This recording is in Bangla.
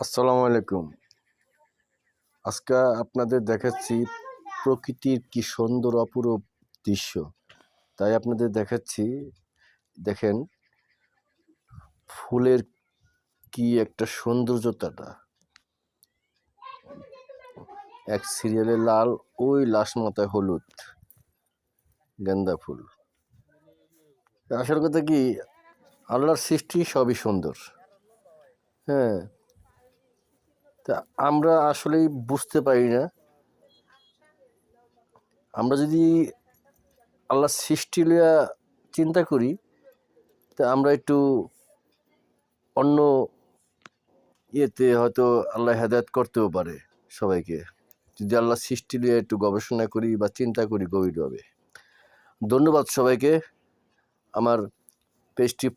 আসসালামু আলাইকুম। আজকে আপনাদের দেখাচ্ছি প্রকৃতির কি সুন্দর অপরূপ দৃশ্য। তাই আপনাদের দেখাচ্ছি, দেখেন ফুলের কি একটা সৌন্দর্যতাটা। এক সিরিয়ালে লাল, ওই লাশ মাথায় হলুদ গেন্দা ফুল। আসল কথা কি, আল্লাহর সৃষ্টি সবই সুন্দর। হ্যাঁ, তা আমরা আসলেই বুঝতে পারি না। আমরা যদি আল্লাহর সৃষ্টি লইয়া চিন্তা করি, তা আমরা একটু অন্য ইয়েতে হয়তো আল্লাহ হেদায়েত করতেও পারে সবাইকে, যদি আল্লাহ সৃষ্টি নিয়ে একটু গবেষণা করি বা চিন্তা করি গভীরভাবে। ধন্যবাদ সবাইকে আমার পেজটি